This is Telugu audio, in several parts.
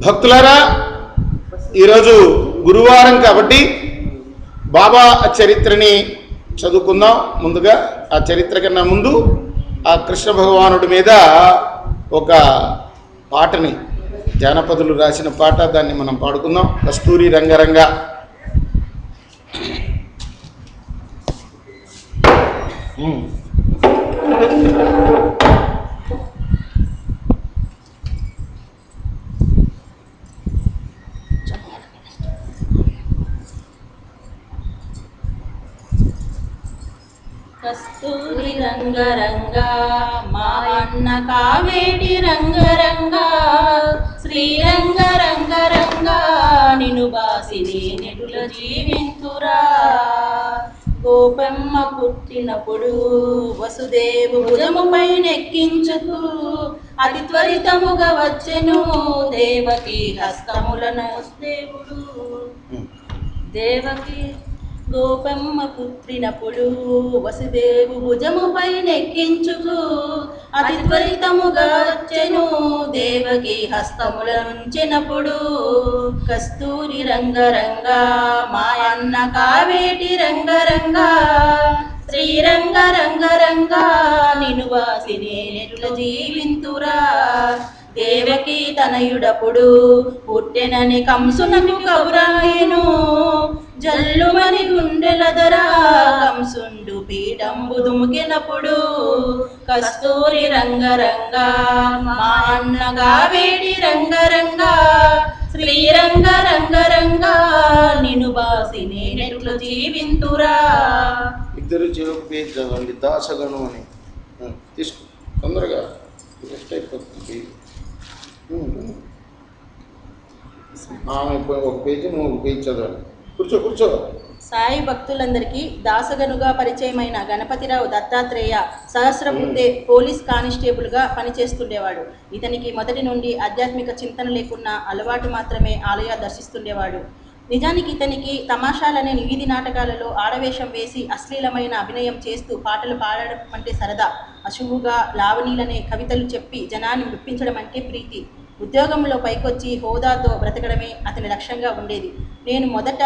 భక్తులారా, ఈరోజు గురువారం కాబట్టి బాబా చరిత్రని చదువుకుందాం. ముందుగా ఆ చరిత్ర కన్నా ముందు ఆ కృష్ణ భగవానుడి మీద ఒక పాటని, జానపదులు రాసిన పాట, దాన్ని మనం పాడుకుందాం. కస్తూరి రంగరంగ. కస్తూరి రంగరంగా మా అన్న కావేటి రంగరంగా, శ్రీరంగ రంగరంగా నిను బాసిని నెటుల జీవింతురా. గోపెమ్మ పుట్టినప్పుడు వసుదేవు భుజముపై నెక్కించుకు అతి త్వరితముగా వచ్చెను దేవకి హస్తములను దేవుడు. దేవకి గోపమ్మ పుట్టినప్పుడు వసుదేవు భుజముపై నెక్కించుకు అతి త్వరితముగా వచ్చెను దేవకి హస్తములంచినప్పుడు. కస్తూరి రంగరంగా మా అన్న కావేటి రంగరంగా, శ్రీరంగ రంగరంగా నిను వాసిని నెటుల జీవింతురా. దేవకి తనయుడప్పుడు పుట్టెనని కంసునకు కబురాయెను, జల్లుమని గుండెలదరా కంసుండు పీఠంబు దుముకినప్పుడు. కస్తూరి రంగరంగా మా అన్నగా వేడి రంగరంగా, శ్రీరంగ రంగరంగా నిను బాసిని నెట్లు జీవింతురా. ఇద్దరు చదవండి, దాసగను అని తీసుకో తొందరగా. ఒక పేజీ నువ్వు ఒక పేజీ చదవాలి. కూర్చో కూర్చో. సాయి భక్తులందరికీ దాసగనుగా పరిచయమైన గణపతిరావు దత్తాత్రేయ సహస్రబుద్ధే పోలీస్ కానిస్టేబుల్గా పనిచేస్తుండేవాడు. ఇతనికి మొదటి నుండి ఆధ్యాత్మిక చింతన లేకున్నా అలవాటు మాత్రమే ఆలయ దర్శిస్తుండేవాడు. నిజానికి ఇతనికి తమాషాలనే వీధి నాటకాలలో ఆడవేషం వేసి అశ్లీలమైన అభినయం చేస్తూ పాటలు పాడడం అంటే సరదా. అశువుగా లావణీలనే కవితలు చెప్పి జనాన్ని మెప్పించడం అంటే ప్రీతి. ఉద్యోగంలో పైకొచ్చి హోదాతో బ్రతకడమే అతని లక్ష్యంగా ఉండేది. నేను మొదట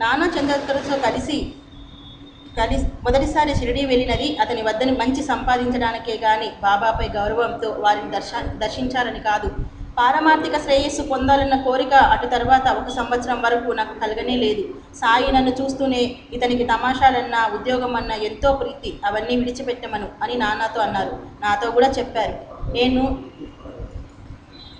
నానా చంద్రకర్తో కలిసి మొదటిసారి షిరిడీ వెళ్ళినది అతని వద్దని మంచి సంపాదించడానికే గాని బాబాపై గౌరవంతో వారిని దర్శించాలని కాదు. పారమార్థిక శ్రేయస్సు పొందాలన్న కోరిక అటు తర్వాత 1 సంవత్సరం వరకు నాకు కలగనే లేదు. సాయి నన్ను చూస్తూనే ఇతనికి తమాషాలన్నా ఉద్యోగం అన్నా ఎంతో ప్రీతి, అవన్నీ విడిచిపెట్టమను అని నాన్నతో అన్నారు. నాతో కూడా చెప్పారు. నేను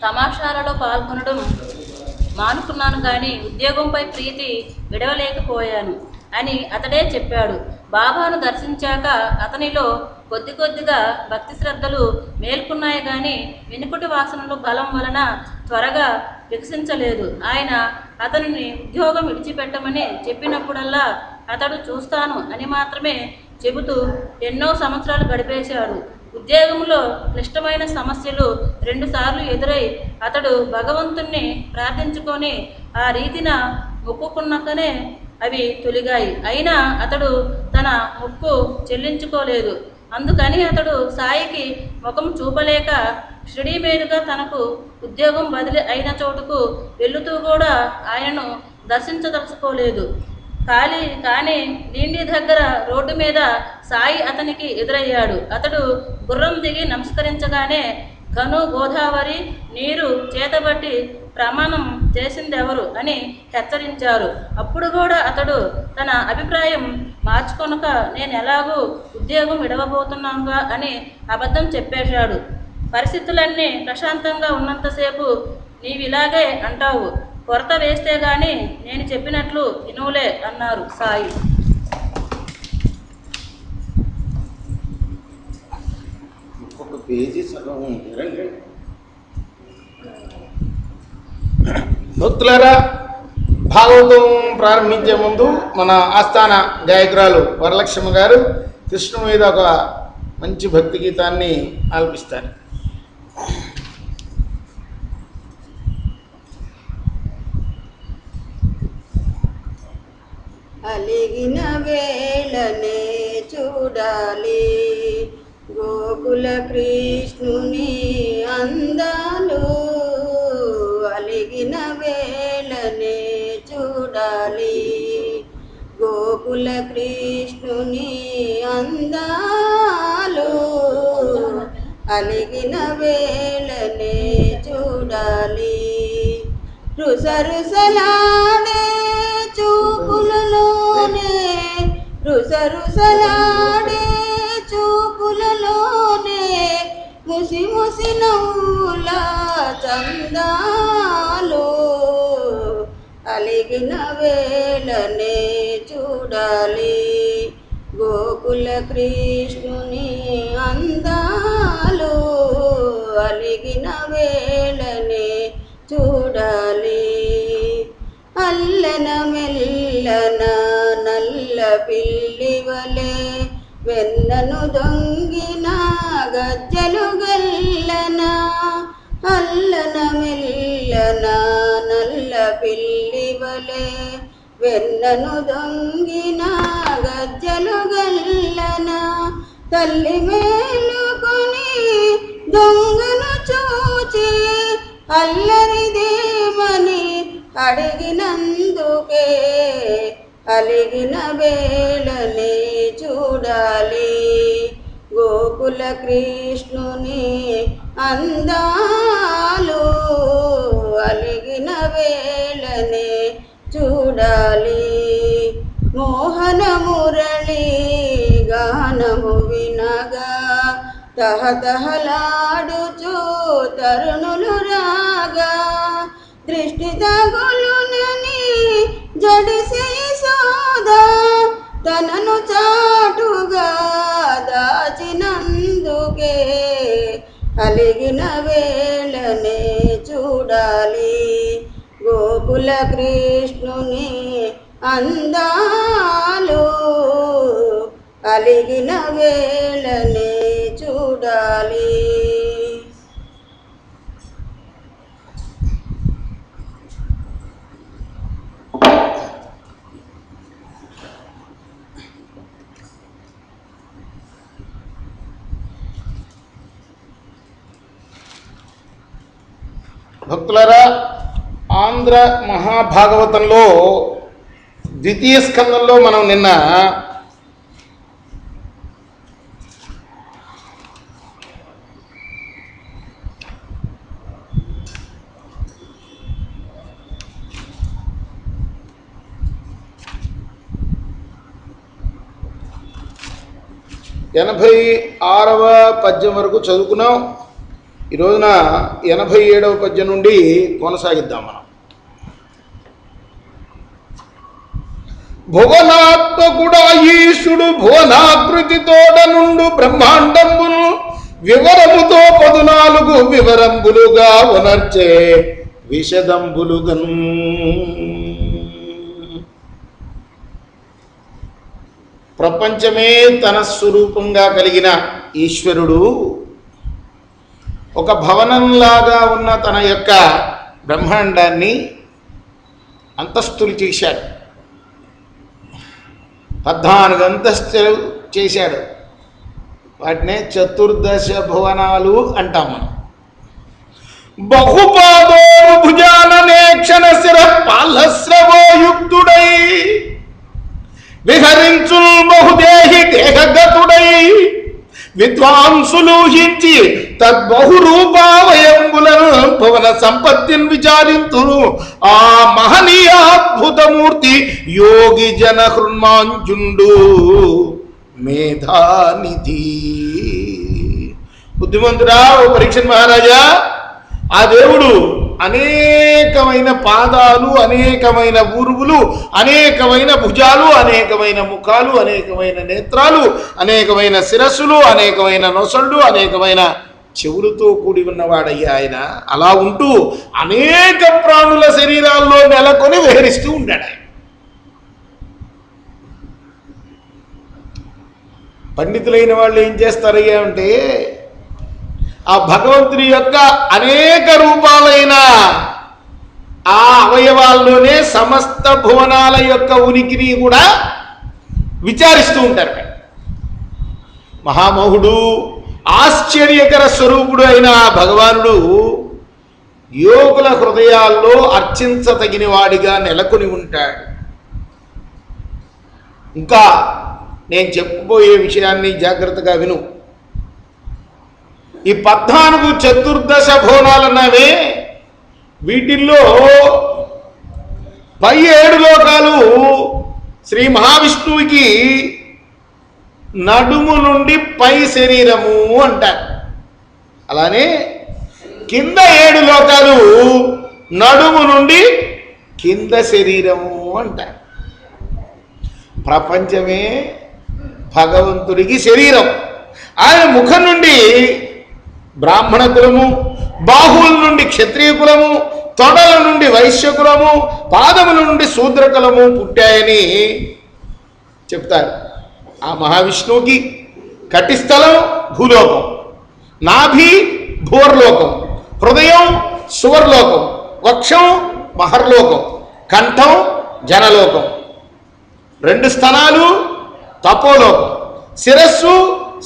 తమాషాలలో పాల్గొనడం మానుకున్నాను కానీ ఉద్యోగంపై ప్రీతి విడవలేకపోయాను అని అతడే చెప్పాడు. బాబాను దర్శించాక అతనిలో కొద్ది కొద్దిగా భక్తి శ్రద్ధలు మేల్కొన్నాయి కానీ వెనుకటి వాసనలు బలం వలన త్వరగా వికసించలేదు. ఆయన అతనిని ఉద్యోగం విడిచిపెట్టమని చెప్పినప్పుడల్లా అతడు చూస్తాను అని మాత్రమే చెబుతూ ఎన్నో సంవత్సరాలు గడిపేశాడు. ఉద్యోగంలో క్లిష్టమైన సమస్యలు 2 సార్లు ఎదురై అతడు భగవంతుణ్ణి ప్రార్థించుకొని ఆ రీతిన మొక్కుకున్నాకనే అవి తొలిగాయి. అయినా అతడు తన మొక్కు చెల్లించుకోలేదు. అందుకని అతడు సాయికి ముఖం చూపలేక షిరిడీ మీదుగా తనకు ఉద్యోగం బదిలీ అయిన చోటుకు వెళుతూ కూడా ఆయనను దర్శించదలుచుకోలేదు. కానీ నీండి దగ్గర రోడ్డు మీద సాయి అతనికి ఎదురయ్యాడు. అతడు గుర్రం దిగి నమస్కరించగానే ఘను గోదావరి నీరు చేతబట్టి ప్రమాణం చేసిందెవరు అని హెచ్చరించారు. అప్పుడు కూడా అతడు తన అభిప్రాయం మార్చుకొనక నేను ఎలాగూ ఉద్యోగం విడవబోతున్నాగా అని అబద్ధం చెప్పేశాడు. పరిస్థితులన్నీ ప్రశాంతంగా ఉన్నంతసేపు నీవిలాగే అంటావు, కొరత వేస్తే గాని నేను చెప్పినట్లు వినులే అన్నారు సాయి. భక్తులారా, భాగవతం ప్రారంభించే ముందు మన ఆస్థాన గాయకురాలు వరలక్ష్మి గారు కృష్ణుని మీద ఒక మంచి భక్తి గీతాన్ని ఆలపిస్తారు. అలిగిన వేళనే చూడాలి గోకుల కృష్ణుని అందాలు, గోకుల కృష్ణుని అందాలు అలిగిన వేళనే చూడాలి. రుసరుసలాడే చూపులలోనే రుసరుసలాడే చూపులలోనే ముసి ముసి నవ్వుల చందాలు అలిగిన వేళనే చూడాలి. గోకుల కృష్ణుని అందాలు అలిగిన వేళనే చూడాలి. అల్లన మెల్లన నల్ల పిల్లివలే వెన్నను దొంగిన గజ్జలు గల్లన. అల్లన మెల్లన నల్ల పిల్లివలే వెన్నను దొంగిన గజ్జలు గల్లన. తల్లి మేలుకొని దొంగను చూచి అల్లరిదేమని అడిగినందుకే అలిగిన వేళనే చూడాలి. గోకుల కృష్ణుని అందాలు అలిగిన వేళనే చూడాలి. మోహన మురళి గానము వినగా తహతహలాడుచు తరుణులు రాగా దృష్టి తగులునని జడిసి సోదా తనను చాటుగా దాచినందుకే అలిగిన వేళనే చూడాలి. గోకుల కృష్ణుని అందాలు అలిగిన వేళనే చూడాలి. భక్తులారా, ఆంధ్ర మహాభాగవతంలో ద్వితీయ స్కందంలో మనం నిన్న ఎనభై 86వ పద్యం వరకు చదువుకున్నాం. ఈ రోజున 87వ పద్యం నుండి కొనసాగిద్దాం మనం. భువనాత్మకుడా ఈశుడు భువనాకృతి తోడ నుండు బ్రహ్మాండంబును వివరముతో 14 వివరంబులుగా ఉనర్చే విషదంబులుగను. ప్రపంచమే తన స్వరూపంగా కలిగిన ఈశ్వరుడు ఒక భవనంలాగా ఉన్న తన యొక్క బ్రహ్మాండాన్ని అంతస్తులు చేశాడు. 14 అంతస్తులు చేశాడు. వాటినే చతుర్దశ భువనాలు అంటాం మనం. బహుపాదోరు భుజాననే క్షణ శిర పాలస్రవోయుక్తుడై విహరించు బహుదేహి దేహగతుడై విద్వాంసులూహించి తద్బహురూపావయంబులను భువన సంపత్తిని విచారింతును. ఆ మహనీయాద్భుతమూర్తి యోగి జన హృన్మాంజుండు మేధానిధి. బుద్ధిమంతుడా, ఓ పరీక్షణ్ మహారాజా, ఆ దేవుడు అనేకమైన పాదాలు, అనేకమైన ఊరుగులు, అనేకమైన భుజాలు, అనేకమైన ముఖాలు, అనేకమైన నేత్రాలు, అనేకమైన శిరస్సులు, అనేకమైన నొసళ్ళు, అనేకమైన చెవులతో కూడి ఉన్నవాడయ్యా ఆయన. అలా ఉంటూ అనేక ప్రాణుల శరీరాల్లో నెలకొని విహరిస్తూ ఉంటాడు ఆయన. పండితులైన వాళ్ళు ఏం చేస్తారయ్యా అంటే, ఆ భగవంతుని యొక్క అనేక రూపాలైన ఆ అవయవాల్లోనే సమస్త భువనాల యొక్క ఉనికిని కూడా విచారిస్తూ ఉంటారు. మహామోహుడు, ఆశ్చర్యకర స్వరూపుడు అయిన భగవానుడు యోగుల హృదయాల్లో అర్చించతగిన వాడిగా నెలకొని ఉంటాడు. ఇంకా నేను చెప్పబోయే విషయాన్ని జాగ్రత్తగా విను. ఈ 14 చతుర్దశ భువనాలన్నవే వీటిల్లో పై 7 లోకాలు శ్రీ మహావిష్ణువుకి నడుము నుండి పై శరీరము అంటారు. అలానే కింద 7 లోకాలు నడుము నుండి కింద శరీరము అంటారు. ప్రపంచమే భగవంతుడికి శరీరం. ఆయన ముఖం నుండి బ్రాహ్మణ కులము, బాహువుల నుండి క్షత్రియ కులము, తొడల నుండి వైశ్య కులము, పాదముల నుండి శూద్ర కులము పుట్టాయని చెప్తారు. ఆ మహావిష్ణువుకి కటిస్థలం భూలోకం, నాభి భూవర్లోకం, హృదయం సువర్లోకం, వక్షం మహర్లోకం, కంఠం జనలోకం, 2 స్తనాలు తపోలోకం, శిరస్సు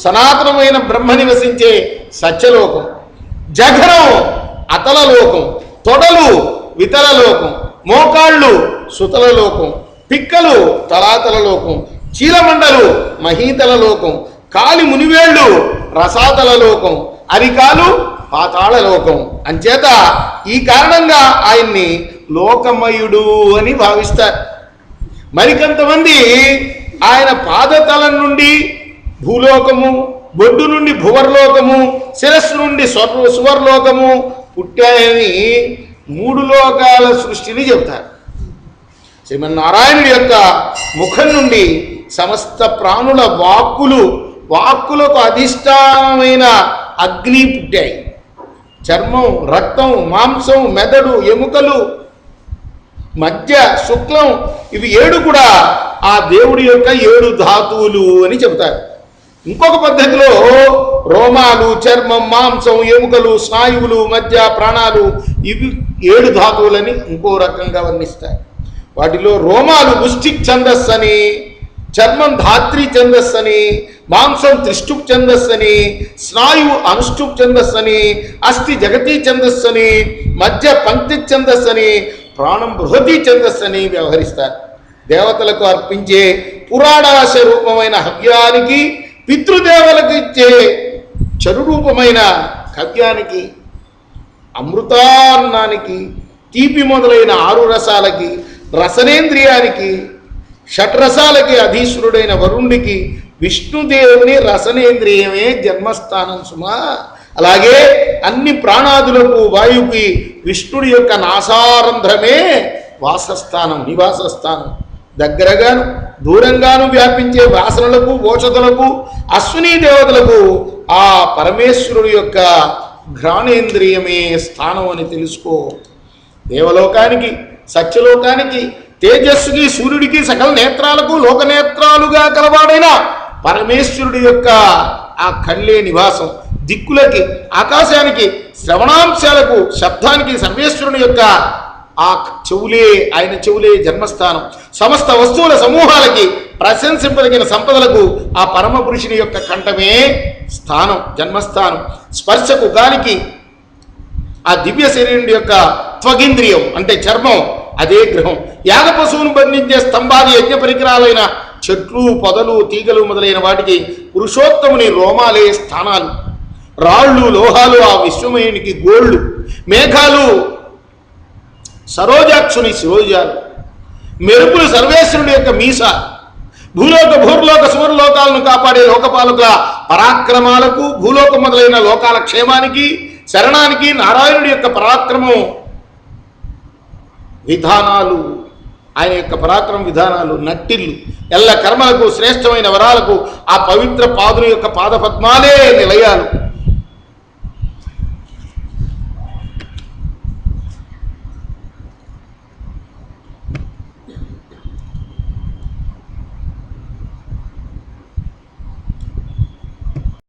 సనాతనమైన బ్రహ్మ నివసించే సత్యలోకం, జఘనం అతలలోకం, తొడలు వితలలోకం, మోకాళ్ళు సుతలలోకం, పిక్కలు తలాతలలోకం, చీలమండలు మహీతలలోకం, కాలి మునివేళ్ళు రసాతలలోకం, అరికాలు పాతాళలోకం. అంచేత ఈ కారణంగా ఆయన్ని లోకమయుడు అని భావిస్తారు. మరికొంతమంది ఆయన పాదతలం నుండి భూలోకము, బొడ్డు నుండి భువర్లోకము, శిరస్సు నుండి సువర్లోకము పుట్టాయని 3 లోకాల సృష్టిని చెబుతారు. శ్రీమన్నారాయణుడి యొక్క ముఖం నుండి సమస్త ప్రాణుల వాక్కులకు అధిష్టానమైన అగ్ని పుట్టాయి. చర్మం, రక్తం, మాంసం, మెదడు, ఎముకలు, మధ్య, శుక్లం, ఇవి 7 కూడా ఆ దేవుడి యొక్క 7 ధాతువులు అని చెబుతారు. ఇంకొక పద్ధతిలో రోమాలు, చర్మం, మాంసం, ఎముకలు, స్నాయువులు, మధ్య, ప్రాణాలు ఇవి 7 ధాతువులని ఇంకో రకంగా వర్ణిస్తారు. వాటిలో రోమాలు ముష్టిక్ ఛందస్సు అని, చర్మం ధాత్రి ఛందస్సు అని, మాంసం త్రిష్టుప్ ఛందస్సు అని, స్నాయువు అనుష్టుప్ ఛందస్సు అని, అస్థి జగతి ఛందస్సు అని, మధ్య పంక్తి ఛందస్సు అని, ప్రాణం బృహతి ఛందస్సు అని వ్యవహరిస్తారు. దేవతలకు అర్పించే పురాణాశ రూపమైన హవ్యానికి, పితృదేవతలకు ఇచ్చే చరురూపమైన కవ్యానికి, అమృతాన్నానికి, తీపి మొదలైన 6 రసాలకి, రసనేంద్రియానికి, షడ్రసాలకి అధీశ్వరుడైన వరుణుడికి విష్ణుదేవుని రసనేంద్రియమే జన్మస్థానం సుమా. అలాగే అన్ని ప్రాణాదులకు వాయువుకి విష్ణుడి యొక్క నాసారంధ్రమే వాసస్థానం, నివాసస్థానం. దగ్గరగాను దూరంగాను వ్యాపించే వాసనలకు, ఓషధులకు, అశ్వినీ దేవతలకు ఆ పరమేశ్వరుడు యొక్క ఘ్రాణేంద్రియమే స్థానం అని తెలుసుకో. దేవలోకానికి, సత్యలోకానికి, తేజస్సుకి, సూర్యుడికి, సకల నేత్రాలకు లోకనేత్రాలుగా కలవాడైన పరమేశ్వరుడి యొక్క ఆ కళ్ళే నివాసం. దిక్కులకి, ఆకాశానికి, శ్రవణాంశాలకు, శబ్దానికి సర్వేశ్వరుని యొక్క ఆ ఆయన చెవులే జన్మస్థానం. సమస్త వస్తువుల సమూహాలకి, ప్రశంసింపదగిన సంపదలకు ఆ పరమ పురుషుని యొక్క కంఠమే స్థానం, జన్మస్థానం. స్పర్శకు, గాలికి ఆ దివ్య శరీరుడి యొక్క త్వగింద్రియం అంటే చర్మం అదే గృహం. యాగ పశువును బంధించే స్తంభాది యజ్ఞ పరికరాలైన చెట్లు, పొదలు, తీగలు మొదలైన వాటికి పురుషోత్తముని రోమాలే స్థానాలు. రాళ్ళు, లోహాలు ఆ విశ్వమయునికి గోళ్ళు. మేఘాలు సరోజాక్షుని శిరోజాలు. మెరుపులు సర్వేశ్వరుడి యొక్క మీస. భూలోక, భూర్లోక, సువర్లోకాలను కాపాడే లోకపాలకుల పరాక్రమాలకు, భూలోకం మొదలైన లోకాల క్షేమానికి, శరణానికి నారాయణుడి యొక్క పరాక్రమం విధానాలు, ఆయన యొక్క పరాక్రమ విధానాలు నట్టిల్లు. ఎల్ల కర్మలకు, శ్రేష్టమైన వరాలకు ఆ పవిత్ర పాదుని యొక్క పాదపద్మాలే నిలయాలు.